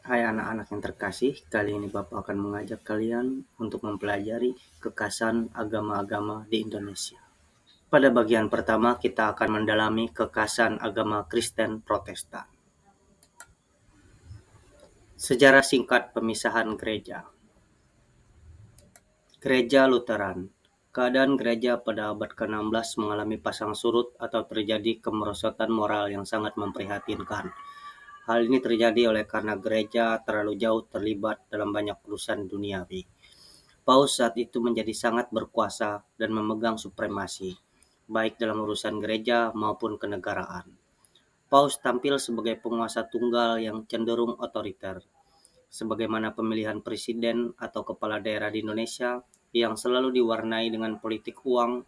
Hai anak-anak yang terkasih, kali ini Bapak akan mengajak kalian untuk mempelajari kekasan agama-agama di Indonesia. Pada bagian pertama kita akan mendalami kekasan agama Kristen Protestan. Sejarah singkat pemisahan gereja. Gereja Lutheran. Keadaan gereja pada abad ke-16 mengalami pasang surut atau terjadi kemerosotan moral yang sangat memprihatinkan. Hal ini terjadi oleh karena gereja terlalu jauh terlibat dalam banyak urusan duniawi. Paus saat itu menjadi sangat berkuasa dan memegang supremasi, baik dalam urusan gereja maupun kenegaraan. Paus tampil sebagai penguasa tunggal yang cenderung otoriter, sebagaimana pemilihan presiden atau kepala daerah di Indonesia yang selalu diwarnai dengan politik uang,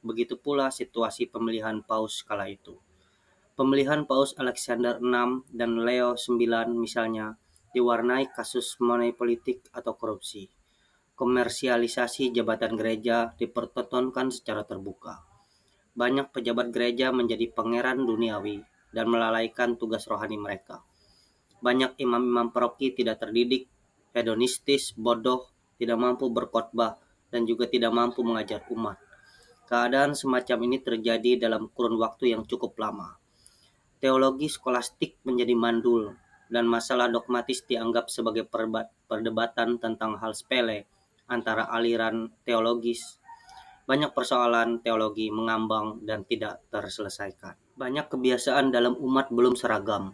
begitu pula situasi pemilihan Paus kala itu. Pemilihan Paus Alexander VI dan Leo IX misalnya diwarnai kasus money politik atau korupsi. Komersialisasi jabatan gereja dipertontonkan secara terbuka. Banyak pejabat gereja menjadi pangeran duniawi dan melalaikan tugas rohani mereka. Banyak imam-imam paroki tidak terdidik, hedonistis, bodoh, tidak mampu berkhotbah, dan juga tidak mampu mengajar umat. Keadaan semacam ini terjadi dalam kurun waktu yang cukup lama. Teologi skolastik menjadi mandul, dan masalah dogmatis dianggap sebagai perdebatan tentang hal sepele antara aliran teologis. Banyak persoalan teologi mengambang dan tidak terselesaikan. Banyak kebiasaan dalam umat belum seragam.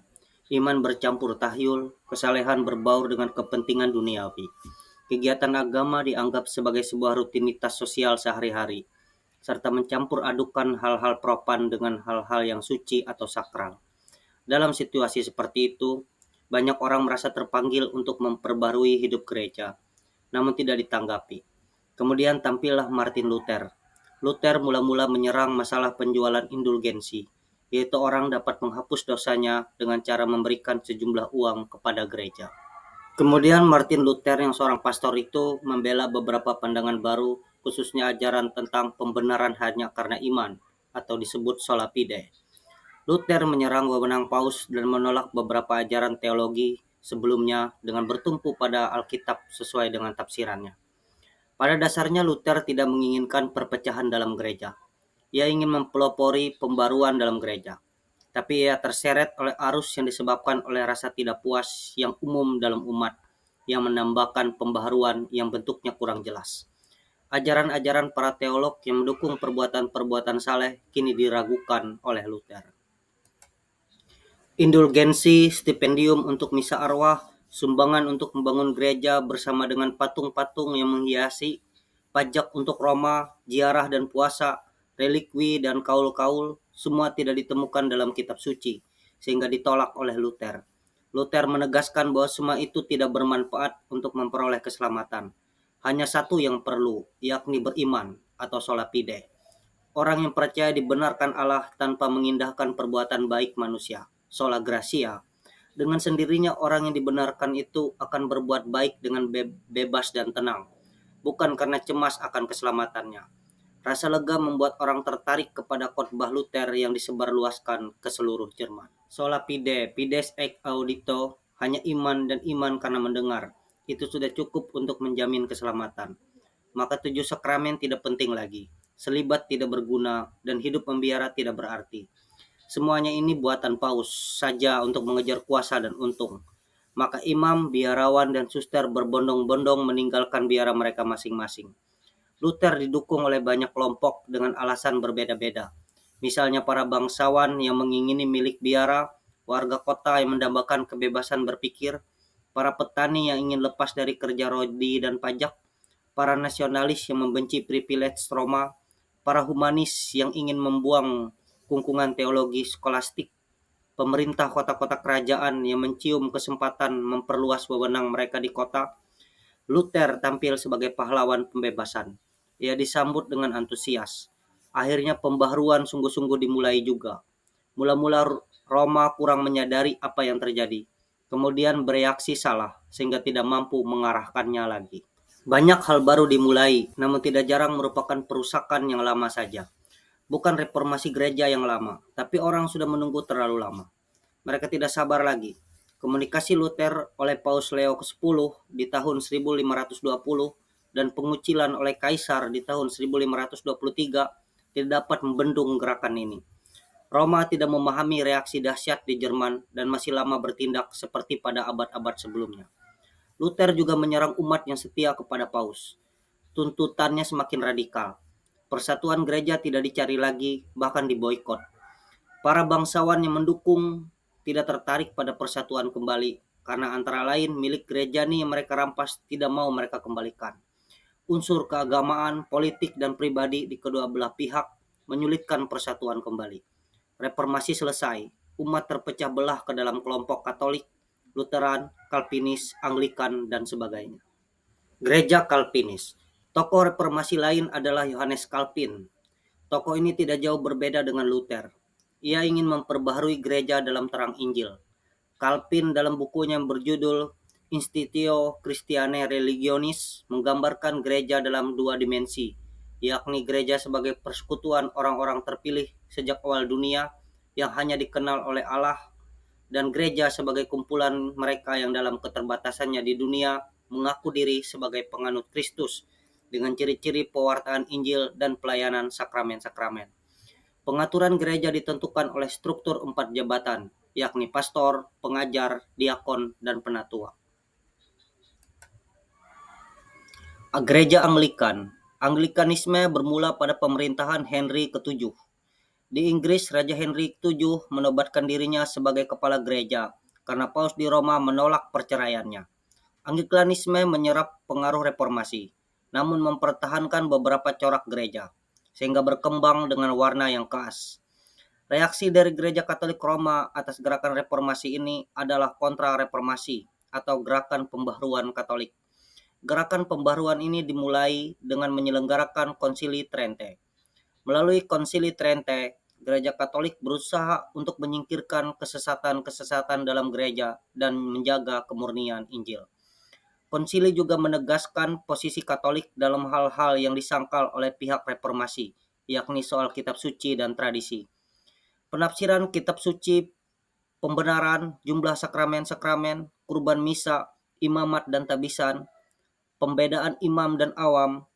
Iman bercampur tahyul, kesalehan berbaur dengan kepentingan duniawi. Kegiatan agama dianggap sebagai sebuah rutinitas sosial sehari-hari, serta mencampur adukan hal-hal profan dengan hal-hal yang suci atau sakral. Dalam situasi seperti itu, banyak orang merasa terpanggil untuk memperbarui hidup gereja, namun tidak ditanggapi. Kemudian tampillah Martin Luther. Luther mula-mula menyerang masalah penjualan indulgensi, yaitu orang dapat menghapus dosanya dengan cara memberikan sejumlah uang kepada gereja. Kemudian Martin Luther yang seorang pastor itu membela beberapa pandangan baru, khususnya ajaran tentang pembenaran hanya karena iman, atau disebut sola fide. Luther menyerang wewenang Paus dan menolak beberapa ajaran teologi sebelumnya dengan bertumpu pada Alkitab sesuai dengan tafsirannya. Pada dasarnya Luther tidak menginginkan perpecahan dalam gereja. Ia ingin mempelopori pembaruan dalam gereja. Tapi ia terseret oleh arus yang disebabkan oleh rasa tidak puas yang umum dalam umat yang menambahkan pembaharuan yang bentuknya kurang jelas. Ajaran-ajaran para teolog yang mendukung perbuatan-perbuatan saleh kini diragukan oleh Luther. Indulgensi, stipendium untuk misa arwah, sumbangan untuk membangun gereja bersama dengan patung-patung yang menghiasi, pajak untuk Roma, ziarah dan puasa, relikwi dan kaul-kaul, semua tidak ditemukan dalam kitab suci, sehingga ditolak oleh Luther. Luther menegaskan bahwa semua itu tidak bermanfaat untuk memperoleh keselamatan. Hanya satu yang perlu, yakni beriman atau sola fide. Orang yang percaya dibenarkan Allah tanpa mengindahkan perbuatan baik manusia, sola gratia. Dengan sendirinya orang yang dibenarkan itu akan berbuat baik dengan bebas dan tenang, bukan karena cemas akan keselamatannya. Rasa lega membuat orang tertarik kepada khotbah Luther yang disebarluaskan ke seluruh Jerman. Sola fide, fides ex audito, hanya iman dan iman karena mendengar. Itu sudah cukup untuk menjamin keselamatan. Maka 7 sakramen tidak penting lagi. Selibat tidak berguna dan hidup membiara tidak berarti. Semuanya ini buatan Paus saja untuk mengejar kuasa dan untung. Maka imam, biarawan, dan suster berbondong-bondong meninggalkan biara mereka masing-masing. Luther didukung oleh banyak kelompok dengan alasan berbeda-beda. Misalnya para bangsawan yang mengingini milik biara, warga kota yang mendambakan kebebasan berpikir, para petani yang ingin lepas dari kerja rodi dan pajak, para nasionalis yang membenci privilege Roma, para humanis yang ingin membuang kungkungan teologi skolastik, pemerintah kota-kota kerajaan yang mencium kesempatan memperluas wewenang mereka di kota. Luther tampil sebagai pahlawan pembebasan. Ia disambut dengan antusias. Akhirnya pembaharuan sungguh-sungguh dimulai juga. Mula-mula Roma kurang menyadari apa yang terjadi, kemudian bereaksi salah sehingga tidak mampu mengarahkannya lagi. Banyak hal baru dimulai, namun tidak jarang merupakan perusakan yang lama saja. Bukan reformasi gereja yang lama, tapi orang sudah menunggu terlalu lama. Mereka tidak sabar lagi. Komunikasi Luther oleh Paus Leo ke-10 di tahun 1520 dan pengucilan oleh Kaisar di tahun 1523 tidak dapat membendung gerakan ini. Roma tidak memahami reaksi dahsyat di Jerman dan masih lama bertindak seperti pada abad-abad sebelumnya. Luther juga menyerang umat yang setia kepada Paus. Tuntutannya semakin radikal. Persatuan gereja tidak dicari lagi, bahkan diboikot. Para bangsawan yang mendukung tidak tertarik pada persatuan kembali, karena antara lain milik gereja nih yang mereka rampas tidak mau mereka kembalikan. Unsur keagamaan, politik, dan pribadi di kedua belah pihak menyulitkan persatuan kembali. Reformasi selesai, umat terpecah belah ke dalam kelompok Katolik, Lutheran, Calvinis, Anglikan, dan sebagainya. Gereja Calvinis. Tokoh reformasi lain adalah Yohanes Calvin. Tokoh ini tidak jauh berbeda dengan Luther. Ia ingin memperbaharui gereja dalam terang Injil. Calvin dalam bukunya yang berjudul Institutio Christianae Religionis menggambarkan gereja dalam dua dimensi, yakni gereja sebagai persekutuan orang-orang terpilih sejak awal dunia yang hanya dikenal oleh Allah, dan gereja sebagai kumpulan mereka yang dalam keterbatasannya di dunia mengaku diri sebagai penganut Kristus dengan ciri-ciri pewartaan Injil dan pelayanan sakramen-sakramen. Pengaturan gereja ditentukan oleh struktur 4 jabatan, yakni pastor, pengajar, diakon, dan penatua. Gereja Anglikan. Anglikanisme bermula pada pemerintahan Henry ke-7. Di Inggris, Raja Henry ke-7 menobatkan dirinya sebagai kepala gereja karena Paus di Roma menolak perceraiannya. Anglikanisme menyerap pengaruh reformasi, namun mempertahankan beberapa corak gereja, sehingga berkembang dengan warna yang khas. Reaksi dari Gereja Katolik Roma atas gerakan reformasi ini adalah kontra-reformasi atau gerakan pembaharuan Katolik. Gerakan pembaharuan ini dimulai dengan menyelenggarakan Konsili Trente. Melalui Konsili Trente, Gereja Katolik berusaha untuk menyingkirkan kesesatan-kesesatan dalam gereja dan menjaga kemurnian Injil. Konsili juga menegaskan posisi Katolik dalam hal-hal yang disangkal oleh pihak reformasi, yakni soal kitab suci dan tradisi. Penafsiran kitab suci, pembenaran jumlah sakramen-sakramen, kurban misa, imamat dan tabisan, pembedaan imam dan awam.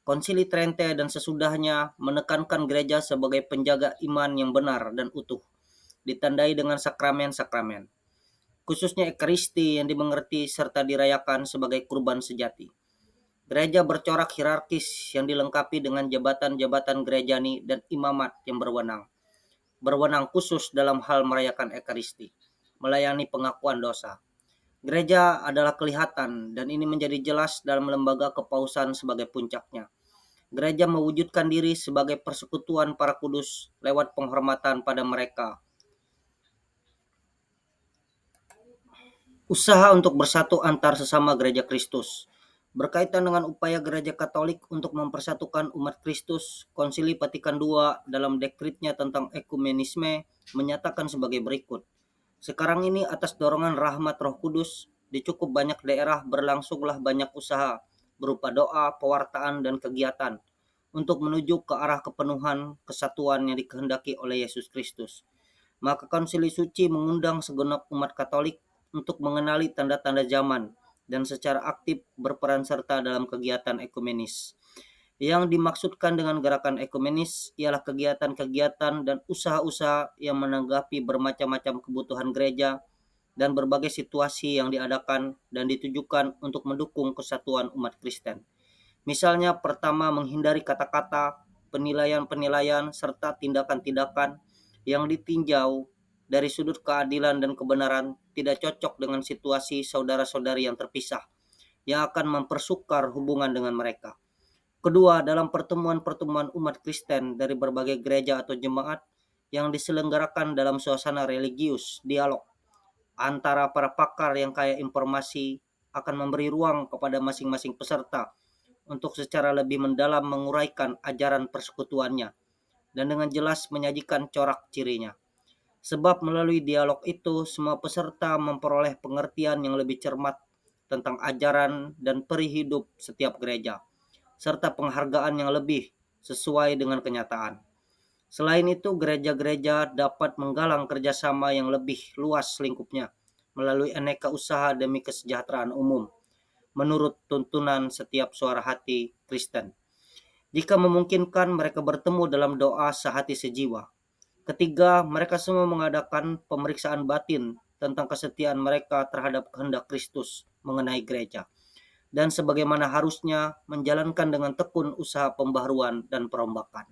Konsili Trente dan sesudahnya menekankan gereja sebagai penjaga iman yang benar dan utuh, ditandai dengan sakramen-sakramen, khususnya Ekaristi yang dimengerti serta dirayakan sebagai kurban sejati. Gereja bercorak hierarkis yang dilengkapi dengan jabatan-jabatan gerejani dan imamat yang berwenang khusus dalam hal merayakan Ekaristi, melayani pengakuan dosa. Gereja adalah kelihatan dan ini menjadi jelas dalam lembaga kepausan sebagai puncaknya. Gereja mewujudkan diri sebagai persekutuan para kudus lewat penghormatan pada mereka. Usaha untuk bersatu antar sesama gereja Kristus. Berkaitan dengan upaya gereja Katolik untuk mempersatukan umat Kristus, Konsili Vatikan II dalam dekretnya tentang ekumenisme menyatakan sebagai berikut. Sekarang ini atas dorongan rahmat Roh Kudus, di cukup banyak daerah berlangsunglah banyak usaha berupa doa, pewartaan, dan kegiatan untuk menuju ke arah kepenuhan kesatuan yang dikehendaki oleh Yesus Kristus. Maka Konsili Suci mengundang segenap umat Katolik untuk mengenali tanda-tanda zaman dan secara aktif berperan serta dalam kegiatan ekumenis. Yang dimaksudkan dengan gerakan ekumenis ialah kegiatan-kegiatan dan usaha-usaha yang menanggapi bermacam-macam kebutuhan gereja dan berbagai situasi yang diadakan dan ditujukan untuk mendukung kesatuan umat Kristen. Misalnya pertama, menghindari kata-kata, penilaian-penilaian, serta tindakan-tindakan yang ditinjau dari sudut keadilan dan kebenaran tidak cocok dengan situasi saudara-saudari yang terpisah, yang akan mempersukar hubungan dengan mereka. Kedua, dalam pertemuan-pertemuan umat Kristen dari berbagai gereja atau jemaat yang diselenggarakan dalam suasana religius, dialog antara para pakar yang kaya informasi akan memberi ruang kepada masing-masing peserta untuk secara lebih mendalam menguraikan ajaran persekutuannya dan dengan jelas menyajikan corak cirinya. Sebab melalui dialog itu semua peserta memperoleh pengertian yang lebih cermat tentang ajaran dan peri hidup setiap gereja, serta penghargaan yang lebih sesuai dengan kenyataan. Selain itu, gereja-gereja dapat menggalang kerjasama yang lebih luas lingkupnya, melalui aneka usaha demi kesejahteraan umum, menurut tuntunan setiap suara hati Kristen. Jika memungkinkan, mereka bertemu dalam doa sehati sejiwa. Ketiga, mereka semua mengadakan pemeriksaan batin tentang kesetiaan mereka terhadap kehendak Kristus mengenai gereja, dan sebagaimana harusnya menjalankan dengan tekun usaha pembaharuan dan perombakan.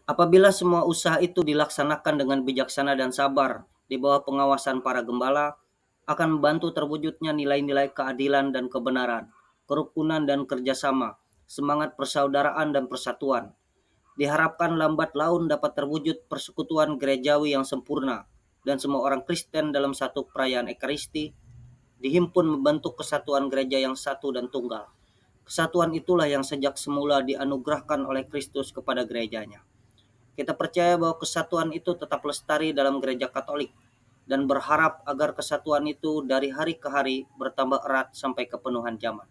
Apabila semua usaha itu dilaksanakan dengan bijaksana dan sabar di bawah pengawasan para gembala, akan membantu terwujudnya nilai-nilai keadilan dan kebenaran, kerukunan dan kerjasama, semangat persaudaraan dan persatuan. Diharapkan lambat laun dapat terwujud persekutuan gerejawi yang sempurna, dan semua orang Kristen dalam satu perayaan Ekaristi dihimpun membentuk kesatuan gereja yang satu dan tunggal. Kesatuan itulah yang sejak semula dianugerahkan oleh Kristus kepada gerejanya. Kita percaya bahwa kesatuan itu tetap lestari dalam gereja Katolik, dan berharap agar kesatuan itu dari hari ke hari bertambah erat sampai kepenuhan zaman.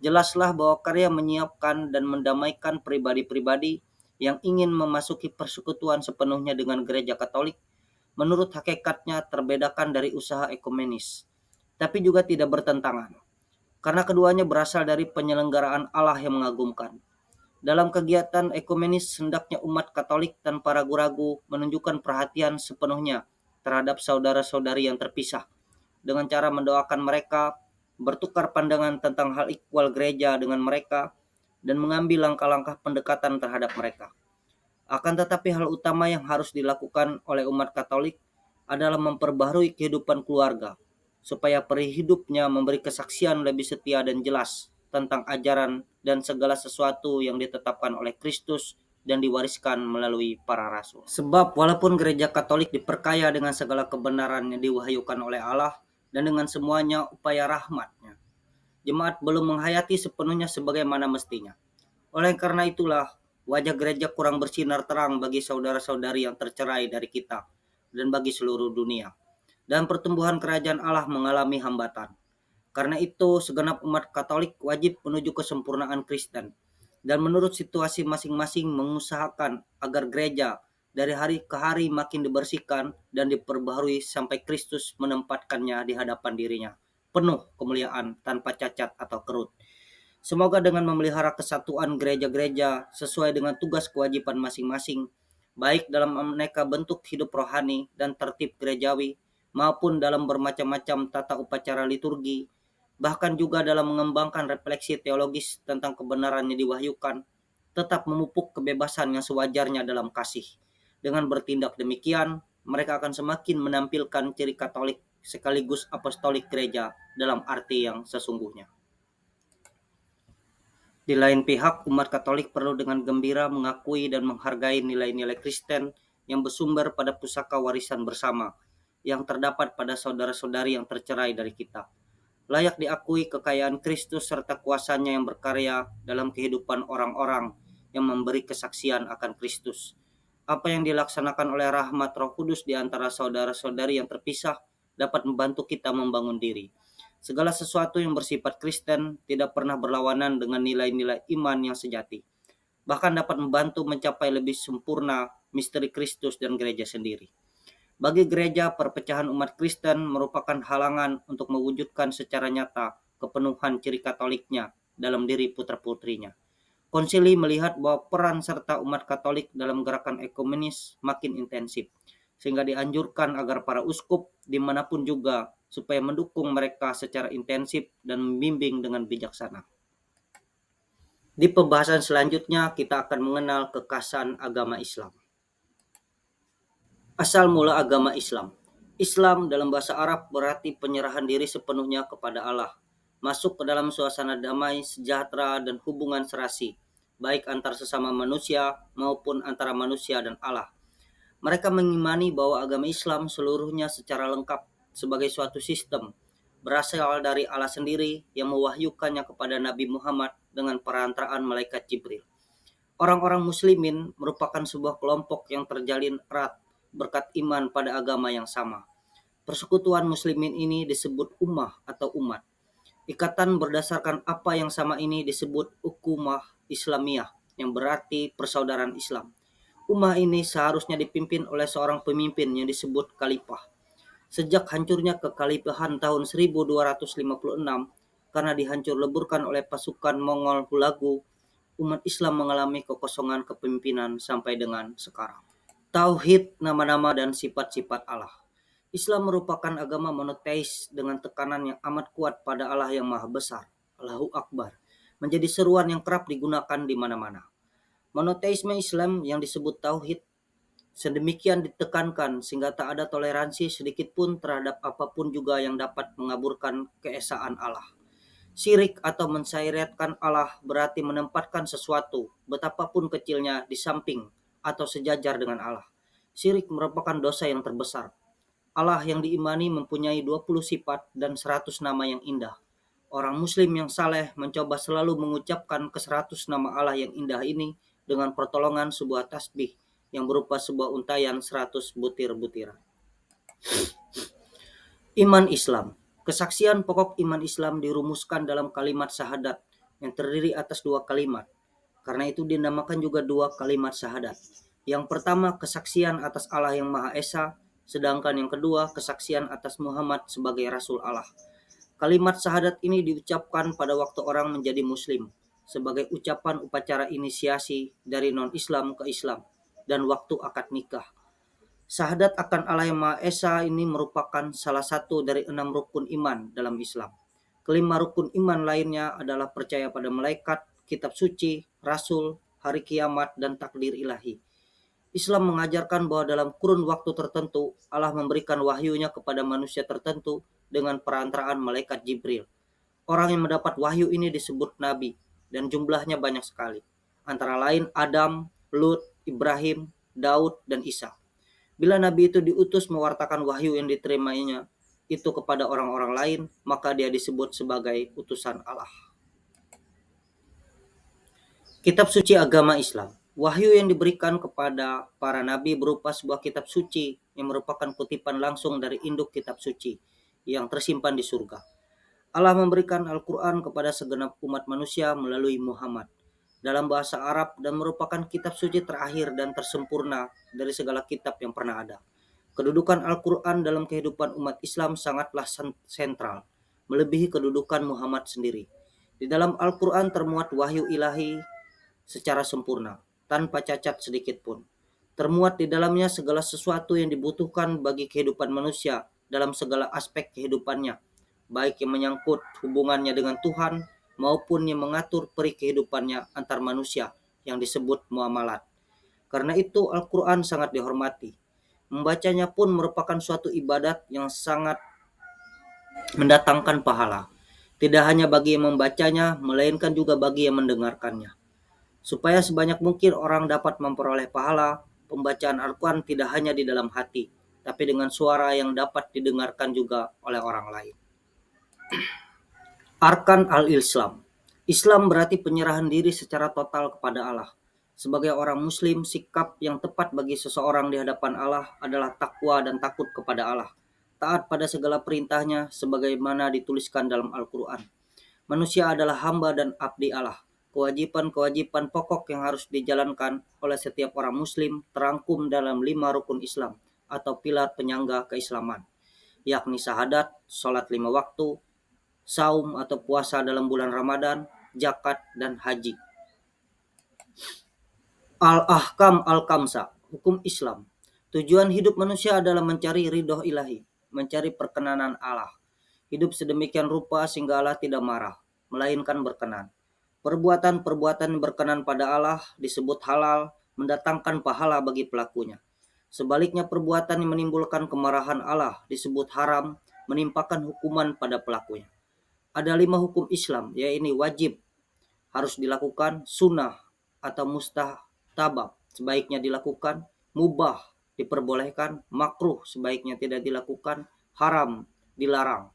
Jelaslah bahwa karya menyiapkan dan mendamaikan pribadi-pribadi yang ingin memasuki persekutuan sepenuhnya dengan gereja Katolik, menurut hakikatnya terbedakan dari usaha ekumenis, tapi juga tidak bertentangan, karena keduanya berasal dari penyelenggaraan Allah yang mengagumkan. Dalam kegiatan ekumenis, hendaknya umat Katolik tanpa ragu-ragu menunjukkan perhatian sepenuhnya terhadap saudara-saudari yang terpisah, dengan cara mendoakan mereka, bertukar pandangan tentang hal ikhwal gereja dengan mereka, dan mengambil langkah-langkah pendekatan terhadap mereka. Akan tetapi hal utama yang harus dilakukan oleh umat Katolik adalah memperbaharui kehidupan keluarga, supaya peri hidupnya memberi kesaksian lebih setia dan jelas tentang ajaran dan segala sesuatu yang ditetapkan oleh Kristus dan diwariskan melalui para rasul. Sebab walaupun gereja Katolik diperkaya dengan segala kebenaran yang diwahyukan oleh Allah dan dengan semuanya upaya rahmatnya, jemaat belum menghayati sepenuhnya sebagaimana mestinya. Oleh karena itulah, wajah gereja kurang bersinar terang bagi saudara-saudari yang tercerai dari kita dan bagi seluruh dunia. Dan pertumbuhan kerajaan Allah mengalami hambatan. Karena itu, segenap umat Katolik wajib menuju kesempurnaan Kristen, dan menurut situasi masing-masing mengusahakan agar gereja dari hari ke hari makin dibersihkan dan diperbaharui sampai Kristus menempatkannya di hadapan dirinya, penuh kemuliaan tanpa cacat atau kerut. Semoga dengan memelihara kesatuan gereja-gereja sesuai dengan tugas kewajiban masing-masing, baik dalam aneka bentuk hidup rohani dan tertib gerejawi, maupun dalam bermacam-macam tata upacara liturgi, bahkan juga dalam mengembangkan refleksi teologis tentang kebenaran yang diwahyukan, tetap memupuk kebebasan yang sewajarnya dalam kasih. Dengan bertindak demikian, mereka akan semakin menampilkan ciri Katolik sekaligus apostolik gereja dalam arti yang sesungguhnya. Di lain pihak, umat Katolik perlu dengan gembira mengakui dan menghargai nilai-nilai Kristen yang bersumber pada pusaka warisan bersama yang terdapat pada saudara-saudari yang tercerai dari kita. Layak diakui kekayaan Kristus serta kuasanya yang berkarya dalam kehidupan orang-orang yang memberi kesaksian akan Kristus. Apa yang dilaksanakan oleh rahmat Roh Kudus di antara saudara-saudari yang terpisah dapat membantu kita membangun diri. Segala sesuatu yang bersifat Kristen tidak pernah berlawanan dengan nilai-nilai iman yang sejati. Bahkan dapat membantu mencapai lebih sempurna misteri Kristus dan gereja sendiri. Bagi gereja, perpecahan umat Kristen merupakan halangan untuk mewujudkan secara nyata kepenuhan ciri Katoliknya dalam diri putra-putrinya. Konsili melihat bahwa peran serta umat Katolik dalam gerakan ekumenis makin intensif, sehingga dianjurkan agar para uskup dimanapun juga supaya mendukung mereka secara intensif dan membimbing dengan bijaksana. Di pembahasan selanjutnya kita akan mengenal kekasan agama Islam. Asal mula agama Islam. Islam dalam bahasa Arab berarti penyerahan diri sepenuhnya kepada Allah, masuk ke dalam suasana damai, sejahtera, dan hubungan serasi, baik antar sesama manusia maupun antara manusia dan Allah. Mereka mengimani bahwa agama Islam seluruhnya secara lengkap sebagai suatu sistem berasal dari Allah sendiri yang mewahyukannya kepada Nabi Muhammad dengan perantaraan malaikat Jibril. Orang-orang muslimin merupakan sebuah kelompok yang terjalin erat berkat iman pada agama yang sama. Persekutuan muslimin ini disebut ummah atau umat. Ikatan berdasarkan apa yang sama ini disebut ukumah Islamiyah, yang berarti persaudaraan Islam. Ummah ini seharusnya dipimpin oleh seorang pemimpin yang disebut khalifah. Sejak hancurnya kekhalifahan tahun 1256 karena dihancur leburkan oleh pasukan Mongol Hulagu, umat Islam mengalami kekosongan kepemimpinan sampai dengan sekarang. Tauhid, nama-nama dan sifat-sifat Allah. Islam merupakan agama monoteis dengan tekanan yang amat kuat pada Allah yang Maha Besar, Allahu Akbar, menjadi seruan yang kerap digunakan di mana-mana. Monoteisme Islam yang disebut tauhid sedemikian ditekankan sehingga tak ada toleransi sedikit pun terhadap apapun juga yang dapat mengaburkan keesaan Allah. Syirik atau mensyariatkan Allah berarti menempatkan sesuatu, betapapun kecilnya, di samping atau sejajar dengan Allah. Syirik merupakan dosa yang terbesar. Allah yang diimani mempunyai 20 sifat dan 100 nama yang indah. Orang muslim yang saleh mencoba selalu mengucapkan ke 100 nama Allah yang indah ini dengan pertolongan sebuah tasbih yang berupa sebuah untayan 100 butir-butiran. Iman Islam. Kesaksian pokok iman Islam dirumuskan dalam kalimat syahadat yang terdiri atas 2 kalimat. Karena itu dinamakan juga 2 kalimat syahadat. Yang pertama kesaksian atas Allah yang Maha Esa, sedangkan yang kedua kesaksian atas Muhammad sebagai Rasul Allah. Kalimat syahadat ini diucapkan pada waktu orang menjadi muslim, sebagai ucapan upacara inisiasi dari non-Islam ke Islam, dan waktu akad nikah. Syahadat akan Allah yang Maha Esa ini merupakan salah satu dari 6 rukun iman dalam Islam. Kelima rukun iman lainnya adalah percaya pada malaikat, kitab suci, rasul, hari kiamat, dan takdir ilahi. Islam mengajarkan bahwa dalam kurun waktu tertentu Allah memberikan wahyunya kepada manusia tertentu dengan perantaraan malaikat Jibril. Orang yang mendapat wahyu ini disebut nabi dan jumlahnya banyak sekali. Antara lain Adam, Lut, Ibrahim, Daud, dan Isa. Bila nabi itu diutus mewartakan wahyu yang diterimanya itu kepada orang-orang lain, maka dia disebut sebagai utusan Allah. Kitab suci agama Islam. Wahyu yang diberikan kepada para nabi berupa sebuah kitab suci yang merupakan kutipan langsung dari induk kitab suci yang tersimpan di surga. Allah memberikan Al-Quran kepada segenap umat manusia melalui Muhammad dalam bahasa Arab dan merupakan kitab suci terakhir dan tersempurna dari segala kitab yang pernah ada. Kedudukan Al-Quran dalam kehidupan umat Islam sangatlah sentral, melebihi kedudukan Muhammad sendiri. Di dalam Al-Quran termuat wahyu ilahi secara sempurna, tanpa cacat sedikit pun. Termuat di dalamnya segala sesuatu yang dibutuhkan bagi kehidupan manusia dalam segala aspek kehidupannya, baik yang menyangkut hubungannya dengan Tuhan maupun yang mengatur peri kehidupannya antar manusia yang disebut muamalat. Karena itu Al-Quran sangat dihormati. Membacanya pun merupakan suatu ibadat yang sangat mendatangkan pahala. Tidak hanya bagi yang membacanya, melainkan juga bagi yang mendengarkannya. Supaya sebanyak mungkin orang dapat memperoleh pahala, pembacaan Al-Quran tidak hanya di dalam hati, tapi dengan suara yang dapat didengarkan juga oleh orang lain. Arkan al-Islam. Islam berarti penyerahan diri secara total kepada Allah. Sebagai orang muslim, sikap yang tepat bagi seseorang di hadapan Allah adalah takwa dan takut kepada Allah. Taat pada segala perintahnya sebagaimana dituliskan dalam Al-Quran. Manusia adalah hamba dan abdi Allah. Kewajiban-kewajiban pokok yang harus dijalankan oleh setiap orang muslim terangkum dalam 5 rukun Islam atau pilar penyangga keislaman, yakni syahadat, sholat 5 waktu, saum atau puasa dalam bulan Ramadan, zakat, dan haji. Al-Ahkam al-Kamsa, hukum Islam. Tujuan hidup manusia adalah mencari ridho ilahi, mencari perkenanan Allah. Hidup sedemikian rupa sehingga Allah tidak marah, melainkan berkenan. Perbuatan-perbuatan berkenan pada Allah disebut halal, mendatangkan pahala bagi pelakunya. Sebaliknya perbuatan yang menimbulkan kemarahan Allah disebut haram, menimpakan hukuman pada pelakunya. Ada 5 hukum Islam, yaitu wajib, harus dilakukan, sunnah atau mustahabab, sebaiknya dilakukan, mubah, diperbolehkan, makruh, sebaiknya tidak dilakukan, haram, dilarang.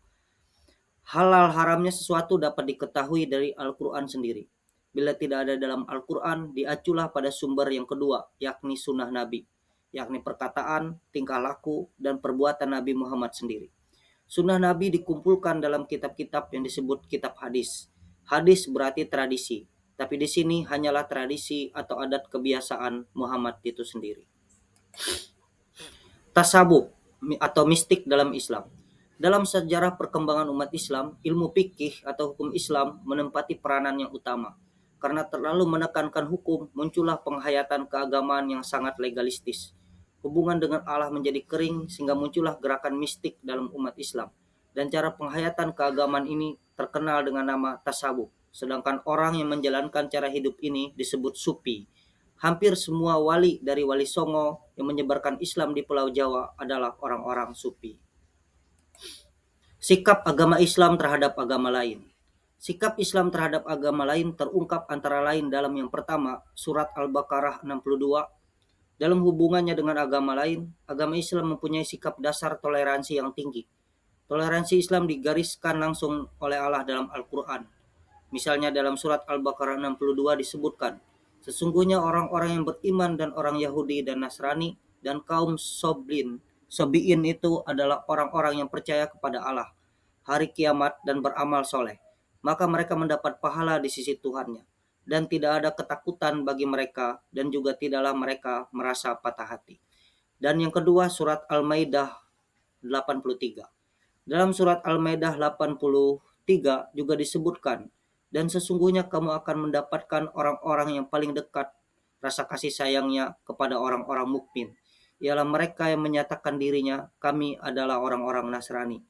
Halal haramnya sesuatu dapat diketahui dari Al-Quran sendiri. Bila tidak ada dalam Al-Quran, diaculah pada sumber yang kedua, yakni sunnah Nabi, yakni perkataan, tingkah laku, dan perbuatan Nabi Muhammad sendiri. Sunnah Nabi dikumpulkan dalam kitab-kitab yang disebut kitab hadis. Hadis berarti tradisi, tapi di sini hanyalah tradisi atau adat kebiasaan Muhammad itu sendiri. Tasawuf. atau mistik dalam Islam. Dalam sejarah perkembangan umat Islam, ilmu fikih atau hukum Islam menempati peranan yang utama. Karena terlalu menekankan hukum, muncullah penghayatan keagamaan yang sangat legalistis. Hubungan dengan Allah menjadi kering sehingga muncullah gerakan mistik dalam umat Islam. Dan cara penghayatan keagamaan ini terkenal dengan nama tasawuf. Sedangkan orang yang menjalankan cara hidup ini disebut sufi. Hampir semua wali dari Wali Songo yang menyebarkan Islam di Pulau Jawa adalah orang-orang sufi. Sikap agama Islam terhadap agama lain. Sikap Islam terhadap agama lain terungkap antara lain dalam yang pertama, surat Al-Baqarah 62. Dalam hubungannya dengan agama lain, agama Islam mempunyai sikap dasar toleransi yang tinggi. Toleransi Islam digariskan langsung oleh Allah dalam Al-Quran. Misalnya dalam surat Al-Baqarah 62 disebutkan, sesungguhnya orang-orang yang beriman dan orang Yahudi dan Nasrani dan kaum Sobiin itu adalah orang-orang yang percaya kepada Allah, hari kiamat dan beramal soleh. Maka mereka mendapat pahala di sisi Tuhannya. Dan tidak ada ketakutan bagi mereka dan juga tidaklah mereka merasa patah hati. Dan yang kedua surat Al-Maidah 83. Dalam surat Al-Maidah 83 juga disebutkan, dan sesungguhnya kamu akan mendapatkan orang-orang yang paling dekat rasa kasih sayangnya kepada orang-orang mukmin. Ialah mereka yang menyatakan dirinya, kami adalah orang-orang Nasrani.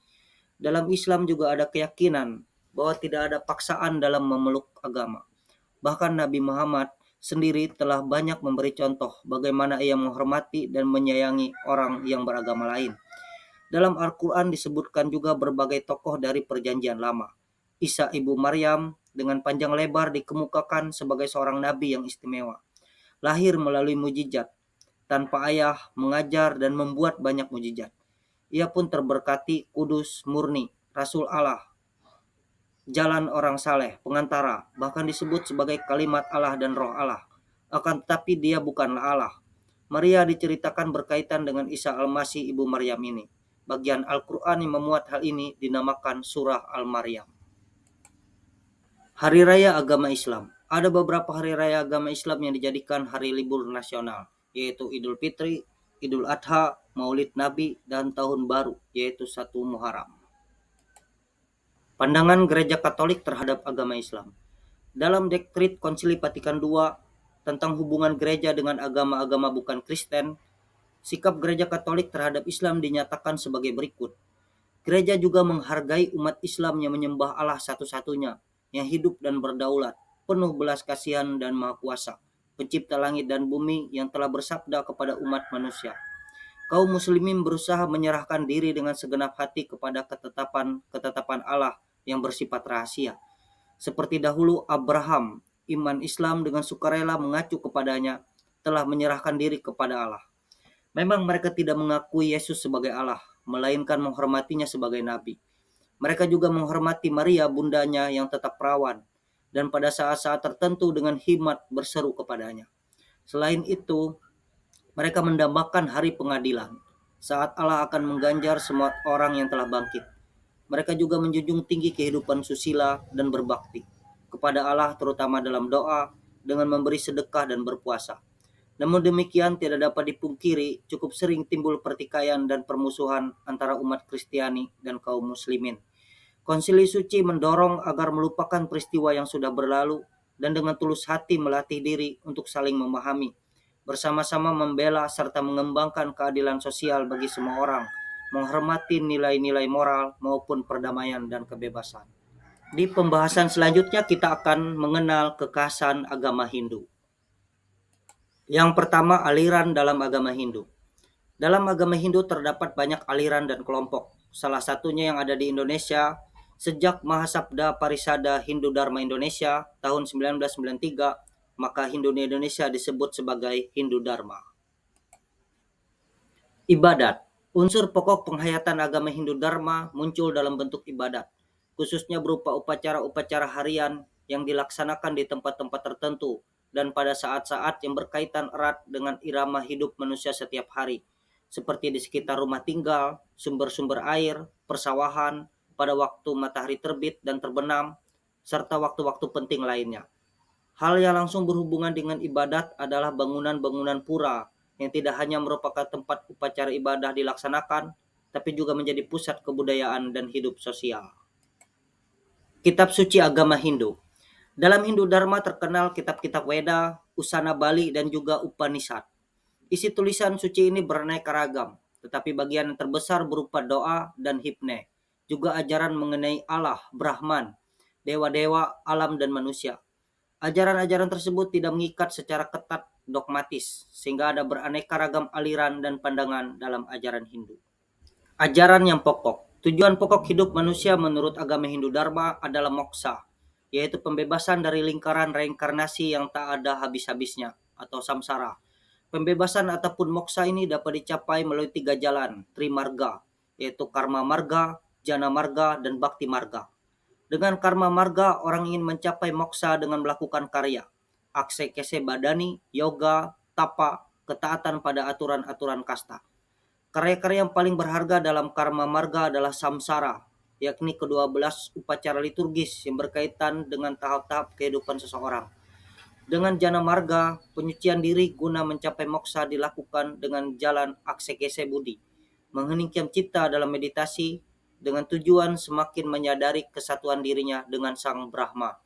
Dalam Islam juga ada keyakinan bahwa tidak ada paksaan dalam memeluk agama. Bahkan Nabi Muhammad sendiri telah banyak memberi contoh bagaimana ia menghormati dan menyayangi orang yang beragama lain. Dalam Al-Quran disebutkan juga berbagai tokoh dari perjanjian lama. Isa ibu Maryam dengan panjang lebar dikemukakan sebagai seorang nabi yang istimewa. Lahir melalui mujizat, tanpa ayah, mengajar dan membuat banyak mujizat. Ia pun terberkati, kudus, murni, Rasul Allah, jalan orang saleh, pengantara, bahkan disebut sebagai kalimat Allah dan roh Allah. Akan tetapi dia bukanlah Allah. Maria diceritakan berkaitan dengan Isa Al-Masih ibu Maryam ini. Bagian Al-Quran yang memuat hal ini dinamakan Surah Al-Maryam. Hari Raya Agama Islam. Ada beberapa hari raya agama Islam yang dijadikan hari libur nasional, yaitu Idul Fitri, Idul Adha, Maulid Nabi, dan Tahun Baru, yaitu 1 Muharram. Pandangan Gereja Katolik terhadap agama Islam. Dalam Dekrit Konsili Vatikan II tentang hubungan gereja dengan agama-agama bukan Kristen, sikap Gereja Katolik terhadap Islam dinyatakan sebagai berikut. Gereja juga menghargai umat Islam yang menyembah Allah satu-satunya, yang hidup dan berdaulat, penuh belas kasihan dan maha kuasa, pencipta langit dan bumi yang telah bersabda kepada umat manusia. Kaum muslimin berusaha menyerahkan diri dengan segenap hati kepada ketetapan Allah yang bersifat rahasia. Seperti dahulu Abraham, iman Islam dengan sukarela mengacu kepadanya, telah menyerahkan diri kepada Allah. Memang mereka tidak mengakui Yesus sebagai Allah, melainkan menghormatinya sebagai nabi. Mereka juga menghormati Maria bundanya yang tetap perawan, dan pada saat-saat tertentu dengan hikmat berseru kepadanya. Selain itu, mereka mendambakan hari pengadilan, saat Allah akan mengganjar semua orang yang telah bangkit. Mereka juga menjunjung tinggi kehidupan susila dan berbakti kepada Allah, terutama dalam doa, dengan memberi sedekah dan berpuasa. Namun demikian tidak dapat dipungkiri cukup sering timbul pertikaian dan permusuhan antara umat Kristiani dan kaum muslimin. Konsili Suci mendorong agar melupakan peristiwa yang sudah berlalu dan dengan tulus hati melatih diri untuk saling memahami, bersama-sama membela serta mengembangkan keadilan sosial bagi semua orang, menghormati nilai-nilai moral maupun perdamaian dan kebebasan. Di pembahasan selanjutnya kita akan mengenal kekhasan agama Hindu. Yang pertama, aliran dalam agama Hindu. Dalam agama Hindu terdapat banyak aliran dan kelompok. Salah satunya yang ada di Indonesia sejak Mahasabda Parisada Hindu Dharma Indonesia tahun 1993, maka Hindu di Indonesia disebut sebagai Hindu Dharma. Ibadat. Unsur pokok penghayatan agama Hindu Dharma muncul dalam bentuk ibadat, khususnya berupa upacara-upacara harian yang dilaksanakan di tempat-tempat tertentu dan pada saat-saat yang berkaitan erat dengan irama hidup manusia setiap hari, seperti di sekitar rumah tinggal, sumber-sumber air, persawahan, pada waktu matahari terbit dan terbenam, serta waktu-waktu penting lainnya. Hal yang langsung berhubungan dengan ibadat adalah bangunan-bangunan pura yang tidak hanya merupakan tempat upacara ibadah dilaksanakan, tapi juga menjadi pusat kebudayaan dan hidup sosial. Kitab suci agama Hindu. Dalam Hindu Dharma terkenal kitab-kitab Weda, Usana Bali, dan juga Upanishad. Isi tulisan suci ini beraneka ragam, tetapi bagian yang terbesar berupa doa dan hipne, juga ajaran mengenai Allah, Brahman, dewa-dewa, alam, dan manusia. Ajaran-ajaran tersebut tidak mengikat secara ketat dogmatis, sehingga ada beraneka ragam aliran dan pandangan dalam ajaran Hindu. Ajaran yang pokok. Tujuan pokok hidup manusia menurut agama Hindu Dharma adalah moksa, yaitu pembebasan dari lingkaran reinkarnasi yang tak ada habis-habisnya, atau samsara. Pembebasan ataupun moksa ini dapat dicapai melalui 3 jalan, trimarga, yaitu karma marga, jana marga, dan bakti marga. Dengan karma marga, orang ingin mencapai moksa dengan melakukan karya, akse-kese badani, yoga, tapa, ketaatan pada aturan-aturan kasta. Karya-karya yang paling berharga dalam karma marga adalah samsara, yakni ke-12 upacara liturgis yang berkaitan dengan tahap-tahap kehidupan seseorang. Dengan jana marga, penyucian diri guna mencapai moksa dilakukan dengan jalan aksekese budi, mengheningkan cipta dalam meditasi dengan tujuan semakin menyadari kesatuan dirinya dengan Sang Brahma.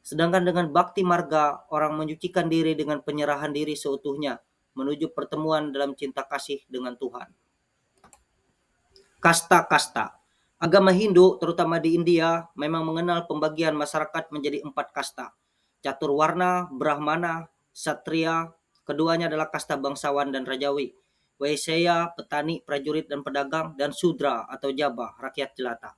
Sedangkan dengan bakti marga, orang menyucikan diri dengan penyerahan diri seutuhnya menuju pertemuan dalam cinta kasih dengan Tuhan. Kasta-kasta. Agama Hindu, terutama di India, memang mengenal pembagian masyarakat menjadi 4 kasta. Caturwarna, Brahmana, Satria, keduanya adalah kasta bangsawan dan rajawi. Waisya, petani, prajurit, dan pedagang, dan Sudra atau Jabah, rakyat jelata.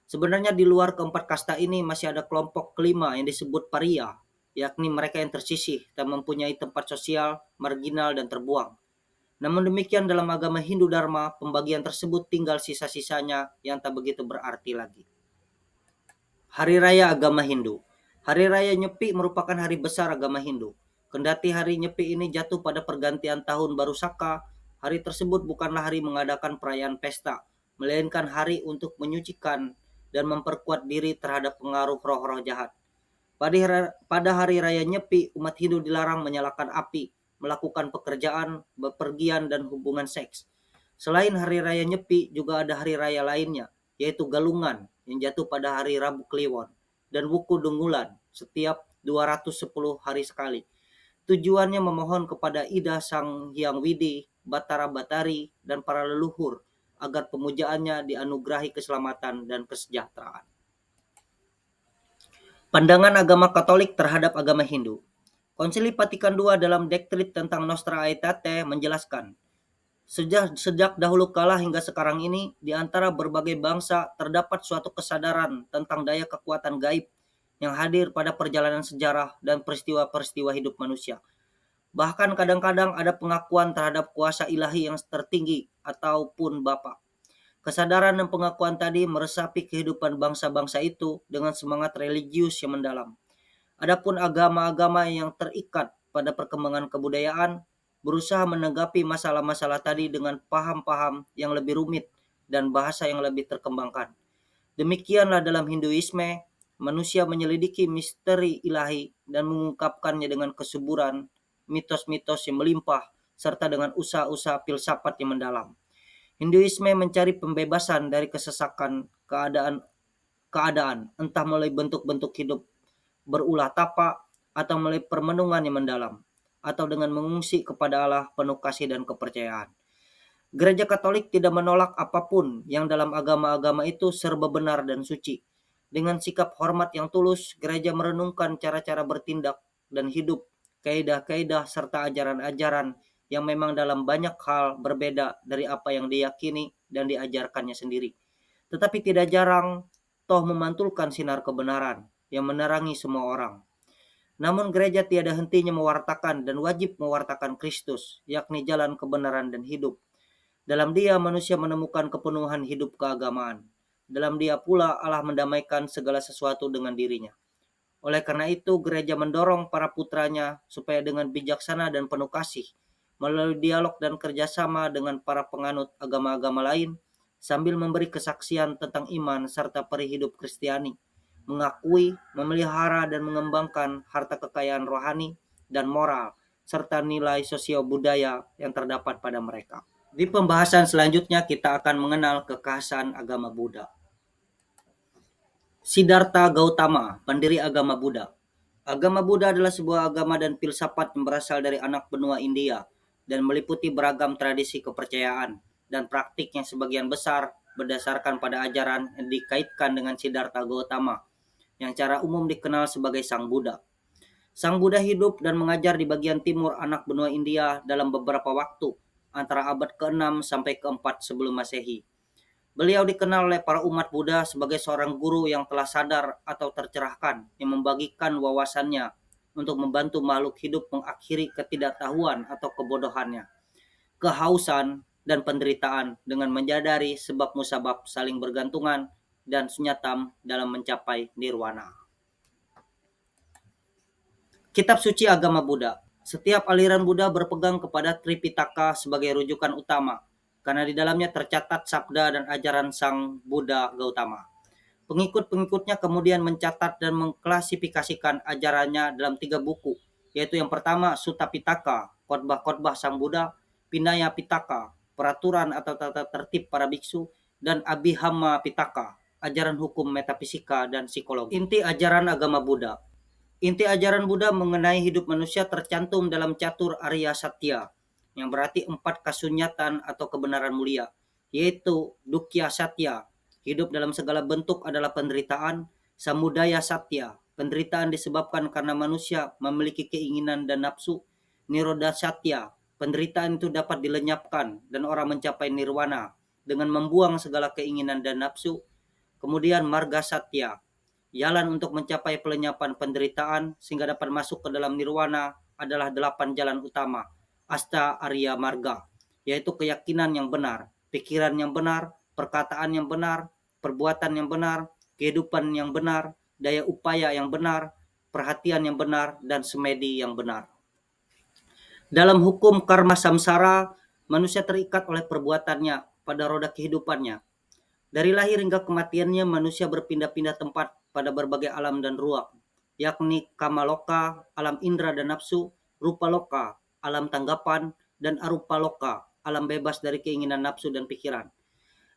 Sebenarnya di luar keempat kasta ini masih ada kelompok kelima yang disebut paria, yakni mereka yang tersisih dan mempunyai tempat sosial, marginal, dan terbuang. Namun demikian dalam agama Hindu Dharma, pembagian tersebut tinggal sisa-sisanya yang tak begitu berarti lagi. Hari Raya Agama Hindu. Hari Raya Nyepi merupakan hari besar agama Hindu. Kendati hari Nyepi ini jatuh pada pergantian tahun baru Saka, hari tersebut bukanlah hari mengadakan perayaan pesta, melainkan hari untuk menyucikan dan memperkuat diri terhadap pengaruh roh-roh jahat. Pada hari Raya Nyepi, umat Hindu dilarang menyalakan api, melakukan pekerjaan, bepergian, dan hubungan seks. Selain hari raya Nyepi, juga ada hari raya lainnya, yaitu Galungan, yang jatuh pada hari Rabu Kliwon, dan Wuku Dunggulan, setiap 210 hari sekali. Tujuannya memohon kepada Ida Sang Hyang Widi, Batara Batari, dan para leluhur, agar pemujaannya dianugerahi keselamatan dan kesejahteraan. Pandangan agama Katolik terhadap agama Hindu. Konsili Vatikan II dalam Dektrit tentang Nostra Aetate menjelaskan, sejak dahulu kala hingga sekarang ini, di antara berbagai bangsa terdapat suatu kesadaran tentang daya kekuatan gaib yang hadir pada perjalanan sejarah dan peristiwa-peristiwa hidup manusia. Bahkan kadang-kadang ada pengakuan terhadap kuasa ilahi yang tertinggi ataupun Bapa. Kesadaran dan pengakuan tadi meresapi kehidupan bangsa-bangsa itu dengan semangat religius yang mendalam. Adapun agama-agama yang terikat pada perkembangan kebudayaan berusaha menanggapi masalah-masalah tadi dengan paham-paham yang lebih rumit dan bahasa yang lebih terkembangkan. Demikianlah dalam Hinduisme, manusia menyelidiki misteri ilahi dan mengungkapkannya dengan kesuburan, mitos-mitos yang melimpah, serta dengan usaha-usaha filsafat yang mendalam. Hinduisme mencari pembebasan dari kesesakan keadaan, entah melalui bentuk-bentuk hidup berulah tapa, atau melalui permenungan yang mendalam, atau dengan mengungsi kepada Allah penuh kasih dan kepercayaan. Gereja Katolik tidak menolak apapun yang dalam agama-agama itu serba benar dan suci. Dengan sikap hormat yang tulus, gereja merenungkan cara-cara bertindak dan hidup, kaidah-kaidah serta ajaran-ajaran yang memang dalam banyak hal berbeda dari apa yang diyakini dan diajarkannya sendiri. Tetapi tidak jarang toh memantulkan sinar kebenaran yang menerangi semua orang. Namun gereja tiada hentinya mewartakan dan wajib mewartakan Kristus, yakni jalan kebenaran dan hidup. Dalam Dia manusia menemukan kepenuhan hidup keagamaan. Dalam Dia pula Allah mendamaikan segala sesuatu dengan dirinya. Oleh karena itu gereja mendorong para putranya supaya dengan bijaksana dan penuh kasih, melalui dialog dan kerjasama dengan para penganut agama-agama lain, sambil memberi kesaksian tentang iman serta peri hidup Kristiani, mengakui, memelihara, dan mengembangkan harta kekayaan rohani dan moral serta nilai sosio-budaya yang terdapat pada mereka. Di pembahasan selanjutnya kita akan mengenal kekhasan agama Buddha. Siddhartha Gautama, pendiri agama Buddha. Agama Buddha adalah sebuah agama dan filsafat yang berasal dari anak benua India dan meliputi beragam tradisi kepercayaan dan praktik yang sebagian besar berdasarkan pada ajaran yang dikaitkan dengan Siddhartha Gautama yang secara umum dikenal sebagai Sang Buddha. Sang Buddha hidup dan mengajar di bagian timur anak benua India dalam beberapa waktu antara abad ke-6 sampai ke-4 sebelum Masehi. Beliau dikenal oleh para umat Buddha sebagai seorang guru yang telah sadar atau tercerahkan, yang membagikan wawasannya untuk membantu makhluk hidup mengakhiri ketidaktahuan atau kebodohannya, kehausan, dan penderitaan dengan menyadari sebab musabab saling bergantungan dan sunyatam dalam mencapai nirwana. Kitab suci agama Buddha. Setiap aliran Buddha berpegang kepada Tripitaka sebagai rujukan utama, karena di dalamnya tercatat sabda dan ajaran Sang Buddha Gautama. Pengikut-pengikutnya kemudian mencatat dan mengklasifikasikan ajarannya dalam 3 buku, yaitu yang pertama Sutta Pitaka, khotbah-khotbah Sang Buddha, Vinaya Pitaka, peraturan atau tata tertib para biksu, dan Abhidhamma Pitaka, ajaran hukum metafisika dan psikologi. Inti ajaran agama Buddha. Inti ajaran Buddha mengenai hidup manusia tercantum dalam catur Arya Satya, yang berarti 4 kasunyatan atau kebenaran mulia, yaitu Dukkha Satya, hidup dalam segala bentuk adalah penderitaan, Samudaya Satya, penderitaan disebabkan karena manusia memiliki keinginan dan nafsu, Nirodha Satya, penderitaan itu dapat dilenyapkan dan orang mencapai nirwana dengan membuang segala keinginan dan nafsu. Kemudian Marga Satya, jalan untuk mencapai pelenyapan penderitaan sehingga dapat masuk ke dalam nirwana adalah 8 jalan utama, Asta Arya Marga, yaitu keyakinan yang benar, pikiran yang benar, perkataan yang benar, perbuatan yang benar, kehidupan yang benar, daya upaya yang benar, perhatian yang benar, dan semedi yang benar. Dalam hukum karma samsara, manusia terikat oleh perbuatannya pada roda kehidupannya. Dari lahir hingga kematiannya, manusia berpindah-pindah tempat pada berbagai alam dan ruang, yakni kamaloka, alam indera dan nafsu, rupaloka, alam tanggapan, dan arupaloka, alam bebas dari keinginan nafsu dan pikiran.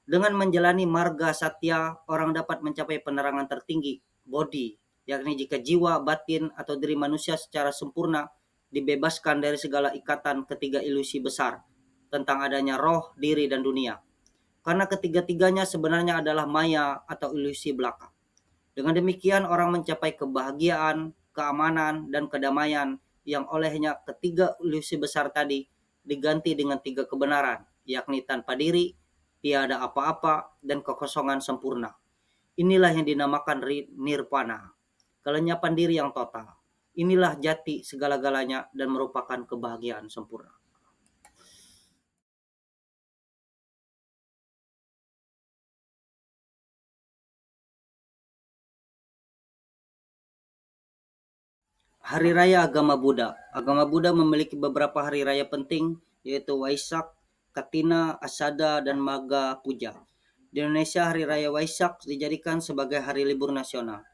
Dengan menjalani marga satya, orang dapat mencapai penerangan tertinggi, bodhi, yakni jika jiwa, batin, atau diri manusia secara sempurna dibebaskan dari segala ikatan ketiga ilusi besar tentang adanya roh, diri, dan dunia. Karena ketiga-tiganya sebenarnya adalah maya atau ilusi belaka. Dengan demikian orang mencapai kebahagiaan, keamanan, dan kedamaian yang olehnya ketiga ilusi besar tadi diganti dengan 3 kebenaran, yakni tanpa diri, tiada apa-apa, dan kekosongan sempurna. Inilah yang dinamakan nirvana, kelenyapan diri yang total. Inilah jati segala-galanya dan merupakan kebahagiaan sempurna. Hari Raya Agama Buddha. Agama Buddha memiliki beberapa hari raya penting, yaitu Waisak, Katina, Asada, dan Magha Puja. Di Indonesia, Hari Raya Waisak dijadikan sebagai hari libur nasional.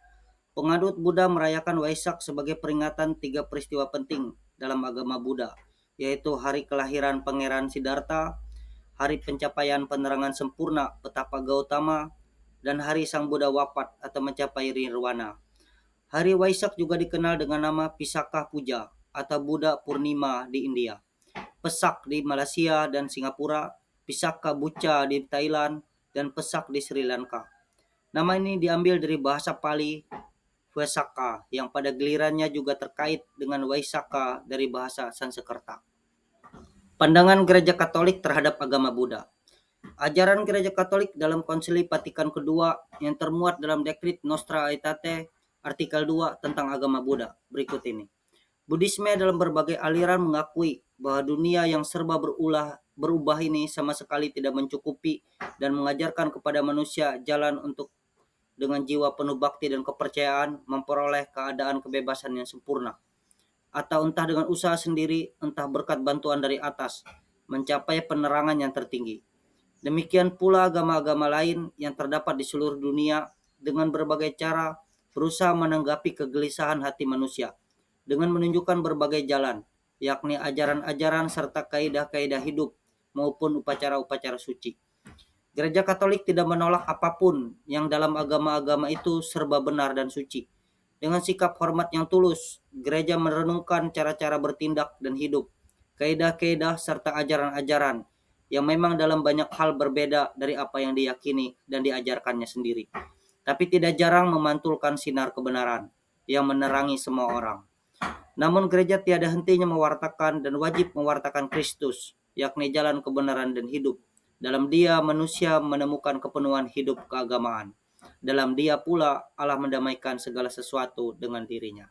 Penganut Buddha merayakan Waisak sebagai peringatan 3 peristiwa penting dalam agama Buddha, yaitu hari kelahiran Pangeran Siddhartha, hari pencapaian penerangan sempurna Petapa Gautama, dan hari Sang Buddha wafat atau mencapai nirwana. Hari Waisak juga dikenal dengan nama Pisaka Puja atau Buddha Purnima di India, Pesak di Malaysia dan Singapura, Pisaka Bucha di Thailand, dan Pesak di Sri Lanka. Nama ini diambil dari bahasa Pali Vaisakha yang pada gilirannya juga terkait dengan Waisakha dari bahasa Sanskerta. Pandangan Gereja Katolik terhadap agama Buddha. Ajaran Gereja Katolik dalam Konsili Vatikan kedua yang termuat dalam Decrit Nostra Aetate artikel 2 tentang agama Buddha berikut ini. Buddhisme dalam berbagai aliran mengakui bahwa dunia yang serba berubah ini sama sekali tidak mencukupi dan mengajarkan kepada manusia jalan untuk dengan jiwa penuh bakti dan kepercayaan memperoleh keadaan kebebasan yang sempurna, atau entah dengan usaha sendiri, entah berkat bantuan dari atas, mencapai penerangan yang tertinggi. Demikian pula agama-agama lain yang terdapat di seluruh dunia dengan berbagai cara berusaha menanggapi kegelisahan hati manusia dengan menunjukkan berbagai jalan, yakni ajaran-ajaran serta kaidah-kaidah hidup maupun upacara-upacara suci. Gereja Katolik tidak menolak apapun yang dalam agama-agama itu serba benar dan suci. Dengan sikap hormat yang tulus, gereja merenungkan cara-cara bertindak dan hidup, kaidah-kaidah serta ajaran-ajaran yang memang dalam banyak hal berbeda dari apa yang diyakini dan diajarkannya sendiri. Tapi tidak jarang memantulkan sinar kebenaran yang menerangi semua orang. Namun gereja tiada hentinya mewartakan dan wajib mewartakan Kristus, yakni jalan kebenaran dan hidup. Dalam Dia manusia menemukan kepenuhan hidup keagamaan. Dalam Dia pula Allah mendamaikan segala sesuatu dengan dirinya.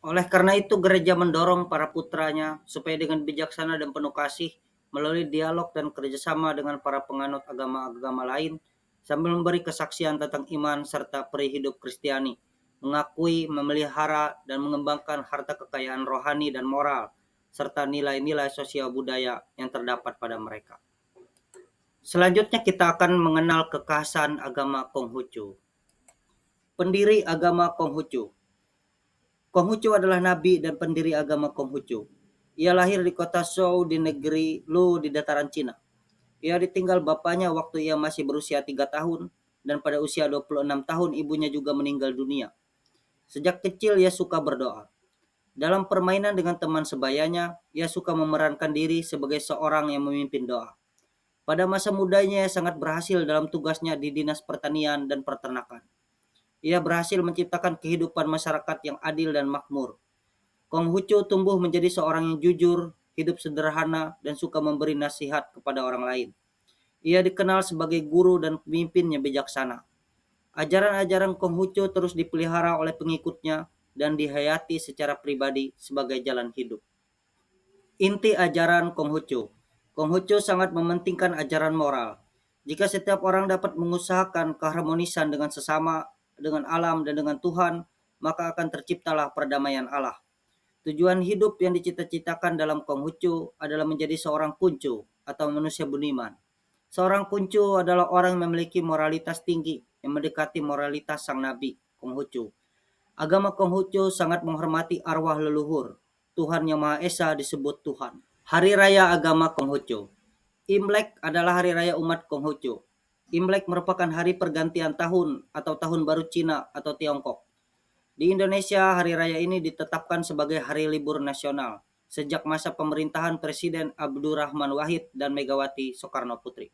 Oleh karena itu gereja mendorong para putranya supaya dengan bijaksana dan penuh kasih melalui dialog dan kerjasama dengan para penganut agama-agama lain sambil memberi kesaksian tentang iman serta peri hidup Kristiani, mengakui, memelihara, dan mengembangkan harta kekayaan rohani dan moral serta nilai-nilai sosial budaya yang terdapat pada mereka. Selanjutnya kita akan mengenal kekhasan agama Konghucu. Pendiri agama Konghucu. Konghucu adalah nabi dan pendiri agama Konghucu. Ia lahir di kota Zhou di negeri Lu di dataran Cina. Ia ditinggal bapaknya waktu ia masih berusia 3 tahun dan pada usia 26 tahun ibunya juga meninggal dunia. Sejak kecil ia suka berdoa. Dalam permainan dengan teman sebayanya, ia suka memerankan diri sebagai seorang yang memimpin doa. Pada masa mudanya ia sangat berhasil dalam tugasnya di Dinas Pertanian dan Peternakan. Ia berhasil menciptakan kehidupan masyarakat yang adil dan makmur. Konghucu tumbuh menjadi seorang yang jujur, hidup sederhana, dan suka memberi nasihat kepada orang lain. Ia dikenal sebagai guru dan pemimpin yang bijaksana. Ajaran-ajaran Konghucu terus dipelihara oleh pengikutnya dan dihayati secara pribadi sebagai jalan hidup. Inti ajaran Konghucu. Konghucu sangat mementingkan ajaran moral. Jika setiap orang dapat mengusahakan keharmonisan dengan sesama, dengan alam, dan dengan Tuhan, maka akan terciptalah perdamaian Allah. Tujuan hidup yang dicita-citakan dalam Konghucu adalah menjadi seorang kuncu atau manusia buniman. Seorang kuncu adalah orang yang memiliki moralitas tinggi yang mendekati moralitas sang nabi, Konghucu. Agama Konghucu sangat menghormati arwah leluhur. Tuhan Yang Maha Esa disebut Tuhan. Hari Raya Agama Konghucu. Imlek adalah hari raya umat Konghucu. Imlek merupakan hari pergantian tahun atau tahun baru Cina atau Tiongkok. Di Indonesia, hari raya ini ditetapkan sebagai hari libur nasional sejak masa pemerintahan Presiden Abdurrahman Wahid dan Megawati Soekarno Putri.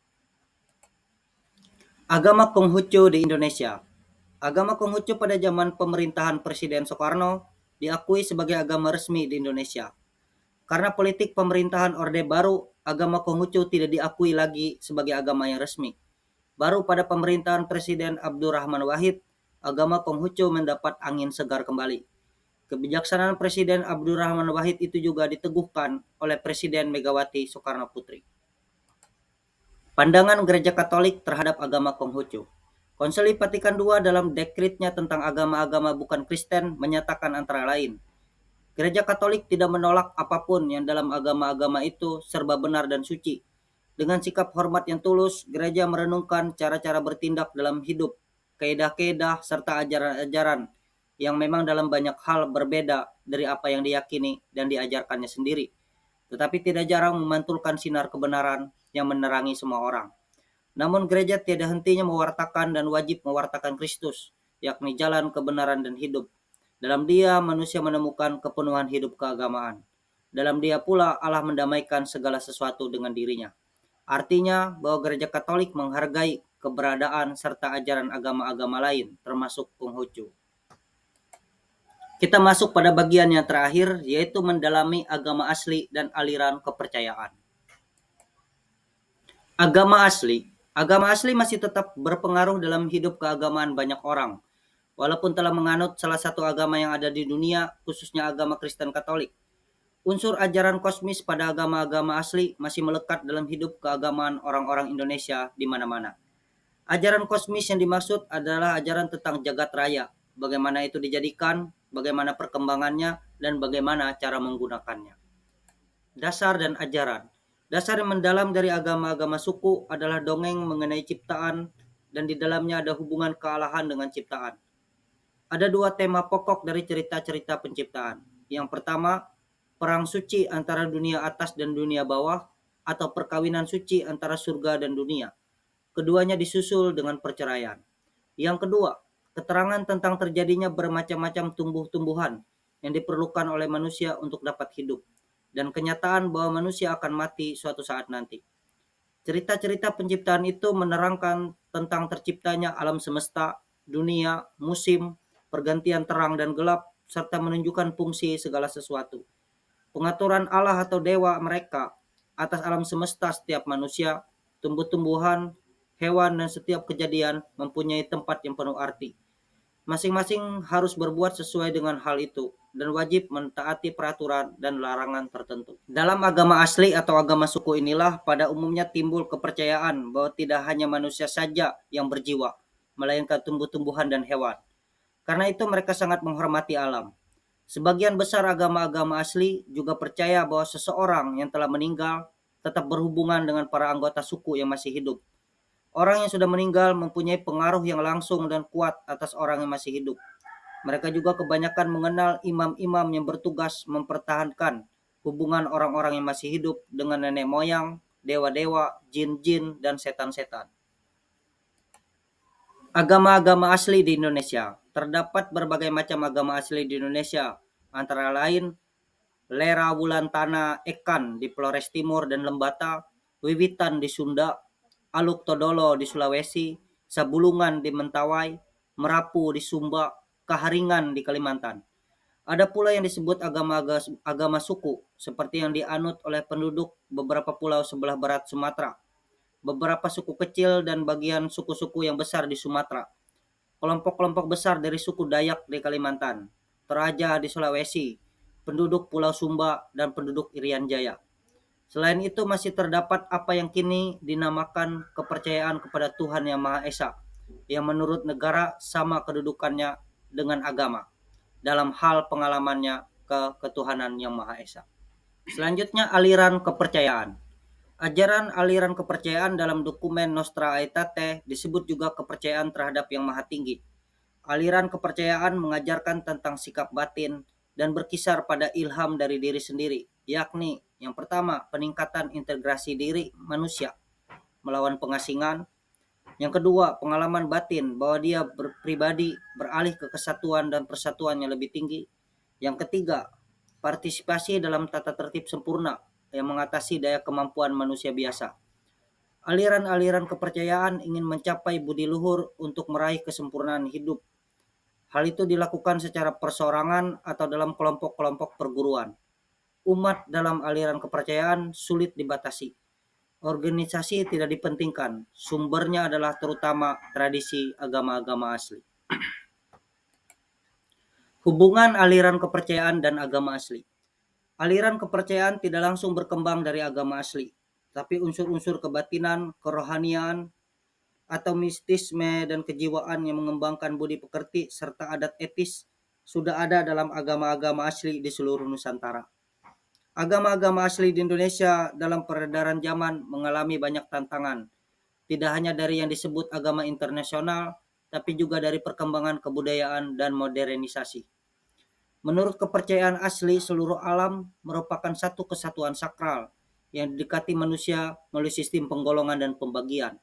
Agama Konghucu di Indonesia. Agama Konghucu pada zaman pemerintahan Presiden Soekarno diakui sebagai agama resmi di Indonesia. Karena politik pemerintahan Orde Baru, agama Konghucu tidak diakui lagi sebagai agama yang resmi. Baru pada pemerintahan Presiden Abdurrahman Wahid, agama Konghucu mendapat angin segar kembali. Kebijaksanaan Presiden Abdurrahman Wahid itu juga diteguhkan oleh Presiden Megawati Soekarno Putri. Pandangan Gereja Katolik terhadap agama Konghucu. Konsili Vatikan II dalam dekretnya tentang agama-agama bukan Kristen menyatakan antara lain, Gereja Katolik tidak menolak apapun yang dalam agama-agama itu serba benar dan suci. Dengan sikap hormat yang tulus, gereja merenungkan cara-cara bertindak dalam hidup, kaidah-kaidah serta ajaran-ajaran yang memang dalam banyak hal berbeda dari apa yang diyakini dan diajarkannya sendiri, tetapi tidak jarang memantulkan sinar kebenaran yang menerangi semua orang. Namun gereja tiada hentinya mewartakan dan wajib mewartakan Kristus, yakni jalan kebenaran dan hidup. Dalam Dia manusia menemukan kepenuhan hidup keagamaan. Dalam Dia pula Allah mendamaikan segala sesuatu dengan dirinya. Artinya bahwa gereja Katolik menghargai keberadaan serta ajaran agama-agama lain, termasuk Konghucu. Kita masuk pada bagian yang terakhir, yaitu mendalami agama asli dan aliran kepercayaan. Agama asli. Agama asli masih tetap berpengaruh dalam hidup keagamaan banyak orang, walaupun telah menganut salah satu agama yang ada di dunia, khususnya agama Kristen Katolik. Unsur ajaran kosmis pada agama-agama asli masih melekat dalam hidup keagamaan orang-orang Indonesia di mana-mana. Ajaran kosmis yang dimaksud adalah ajaran tentang jagat raya, bagaimana itu dijadikan, bagaimana perkembangannya, dan bagaimana cara menggunakannya. Dasar dan ajaran. Dasar yang mendalam dari agama-agama suku adalah dongeng mengenai ciptaan dan di dalamnya ada hubungan kealahan dengan ciptaan. Ada dua tema pokok dari cerita-cerita penciptaan. Yang pertama, perang suci antara dunia atas dan dunia bawah, atau perkawinan suci antara surga dan dunia. Keduanya disusul dengan perceraian. Yang kedua, keterangan tentang terjadinya bermacam-macam tumbuh-tumbuhan yang diperlukan oleh manusia untuk dapat hidup, dan kenyataan bahwa manusia akan mati suatu saat nanti. Cerita-cerita penciptaan itu menerangkan tentang terciptanya alam semesta, dunia, musim, pergantian terang dan gelap, serta menunjukkan fungsi segala sesuatu. Pengaturan Allah atau dewa mereka atas alam semesta setiap manusia, tumbuh-tumbuhan, hewan, dan setiap kejadian mempunyai tempat yang penuh arti. Masing-masing harus berbuat sesuai dengan hal itu dan wajib mentaati peraturan dan larangan tertentu. Dalam agama asli atau agama suku inilah pada umumnya timbul kepercayaan bahwa tidak hanya manusia saja yang berjiwa, melainkan tumbuh-tumbuhan dan hewan. Karena itu mereka sangat menghormati alam. Sebagian besar agama-agama asli juga percaya bahwa seseorang yang telah meninggal tetap berhubungan dengan para anggota suku yang masih hidup. Orang yang sudah meninggal mempunyai pengaruh yang langsung dan kuat atas orang yang masih hidup. Mereka juga kebanyakan mengenal imam-imam yang bertugas mempertahankan hubungan orang-orang yang masih hidup dengan nenek moyang, dewa-dewa, jin-jin, dan setan-setan. Agama-agama asli di Indonesia. Terdapat berbagai macam agama asli di Indonesia, antara lain Lera Wulantana Ekan di Flores Timur dan Lembata, Wiwitan di Sunda, Aluk Todolo di Sulawesi, Sabulungan di Mentawai, Merapu di Sumba, Kaharingan di Kalimantan. Ada pula yang disebut agama suku, seperti yang dianut oleh penduduk beberapa pulau sebelah barat Sumatera, beberapa suku kecil dan bagian suku-suku yang besar di Sumatera, kelompok-kelompok besar dari suku Dayak di Kalimantan, Toraja di Sulawesi, penduduk Pulau Sumba, dan penduduk Irian Jaya. Selain itu masih terdapat apa yang kini dinamakan kepercayaan kepada Tuhan Yang Maha Esa, yang menurut negara sama kedudukannya dengan agama dalam hal pengalamannya ke ketuhanan Yang Maha Esa. Selanjutnya, aliran kepercayaan. Ajaran aliran kepercayaan dalam dokumen Nostra Aetate disebut juga kepercayaan terhadap Yang Maha Tinggi. Aliran kepercayaan mengajarkan tentang sikap batin dan berkisar pada ilham dari diri sendiri, yakni yang pertama, peningkatan integrasi diri manusia melawan pengasingan. Yang kedua, pengalaman batin bahwa dia pribadi beralih ke kesatuan dan persatuan yang lebih tinggi. Yang ketiga, partisipasi dalam tata tertib sempurna yang mengatasi daya kemampuan manusia biasa. Aliran-aliran kepercayaan ingin mencapai budi luhur untuk meraih kesempurnaan hidup. Hal itu dilakukan secara perseorangan atau dalam kelompok-kelompok perguruan. Umat dalam aliran kepercayaan sulit dibatasi. Organisasi tidak dipentingkan. Sumbernya adalah terutama tradisi agama-agama asli. Hubungan aliran kepercayaan dan agama asli. Aliran kepercayaan tidak langsung berkembang dari agama asli, tapi unsur-unsur kebatinan, kerohanian, atau mistisme dan kejiwaan yang mengembangkan budi pekerti serta adat etis sudah ada dalam agama-agama asli di seluruh Nusantara. Agama-agama asli di Indonesia dalam peredaran zaman mengalami banyak tantangan, tidak hanya dari yang disebut agama internasional, tapi juga dari perkembangan kebudayaan dan modernisasi. Menurut kepercayaan asli, seluruh alam merupakan satu kesatuan sakral yang didekati manusia melalui sistem penggolongan dan pembagian.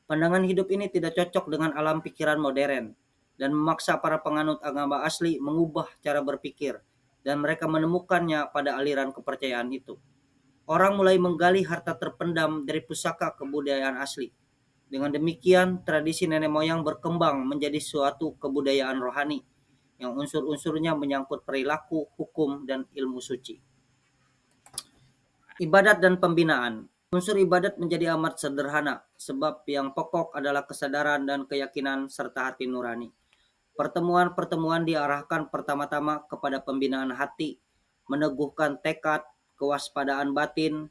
Pandangan hidup ini tidak cocok dengan alam pikiran modern dan memaksa para penganut agama asli mengubah cara berpikir, dan mereka menemukannya pada aliran kepercayaan itu. Orang mulai menggali harta terpendam dari pusaka kebudayaan asli. Dengan demikian, tradisi nenek moyang berkembang menjadi suatu kebudayaan rohani yang unsur-unsurnya menyangkut perilaku, hukum, dan ilmu suci. Ibadat dan pembinaan. Unsur ibadat menjadi amat sederhana, sebab yang pokok adalah kesadaran dan keyakinan serta hati nurani. Pertemuan-pertemuan diarahkan pertama-tama kepada pembinaan hati, meneguhkan tekad, kewaspadaan batin,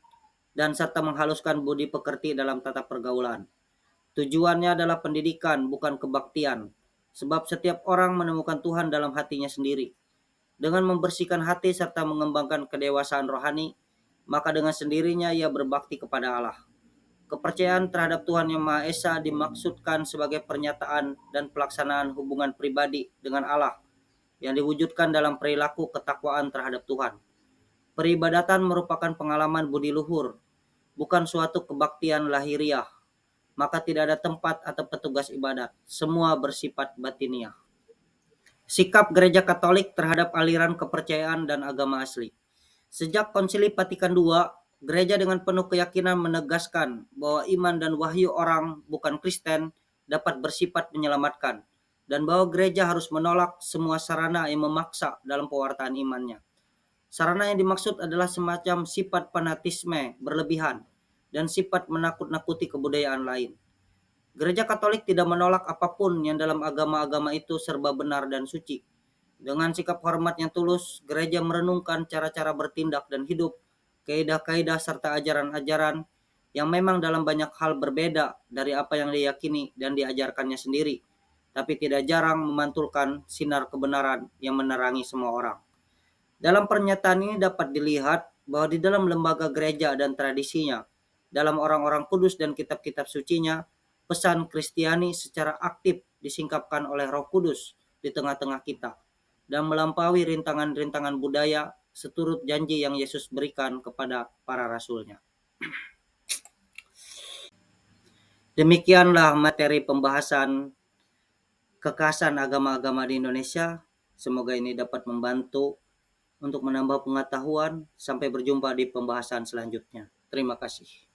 dan serta menghaluskan budi pekerti dalam tata pergaulan. Tujuannya adalah pendidikan, bukan kebaktian, sebab setiap orang menemukan Tuhan dalam hatinya sendiri. Dengan membersihkan hati serta mengembangkan kedewasaan rohani, maka dengan sendirinya ia berbakti kepada Allah. Kepercayaan terhadap Tuhan Yang Maha Esa dimaksudkan sebagai pernyataan dan pelaksanaan hubungan pribadi dengan Allah yang diwujudkan dalam perilaku ketakwaan terhadap Tuhan. Peribadatan merupakan pengalaman budi luhur, bukan suatu kebaktian lahiriah. Maka tidak ada tempat atau petugas ibadat. Semua bersifat batiniah. Sikap Gereja Katolik terhadap aliran kepercayaan dan agama asli. Sejak Konsili Vatikan II, gereja dengan penuh keyakinan menegaskan bahwa iman dan wahyu orang bukan Kristen dapat bersifat menyelamatkan, dan bahwa gereja harus menolak semua sarana yang memaksa dalam pewartaan imannya. Sarana yang dimaksud adalah semacam sifat fanatisme berlebihan dan sifat menakut-nakuti kebudayaan lain. Gereja Katolik tidak menolak apapun yang dalam agama-agama itu serba benar dan suci. Dengan sikap hormat yang tulus, gereja merenungkan cara-cara bertindak dan hidup, kaidah-kaidah serta ajaran-ajaran yang memang dalam banyak hal berbeda dari apa yang diyakini dan diajarkannya sendiri, tapi tidak jarang memantulkan sinar kebenaran yang menerangi semua orang. Dalam pernyataan ini dapat dilihat bahwa di dalam lembaga gereja dan tradisinya, dalam orang-orang kudus dan kitab-kitab sucinya, pesan Kristiani secara aktif disingkapkan oleh Roh Kudus di tengah-tengah kita dan melampaui rintangan-rintangan budaya seturut janji yang Yesus berikan kepada para rasulnya. Demikianlah materi pembahasan kekhasan agama-agama di Indonesia. Semoga ini dapat membantu untuk menambah pengetahuan. Sampai berjumpa di pembahasan selanjutnya. Terima kasih.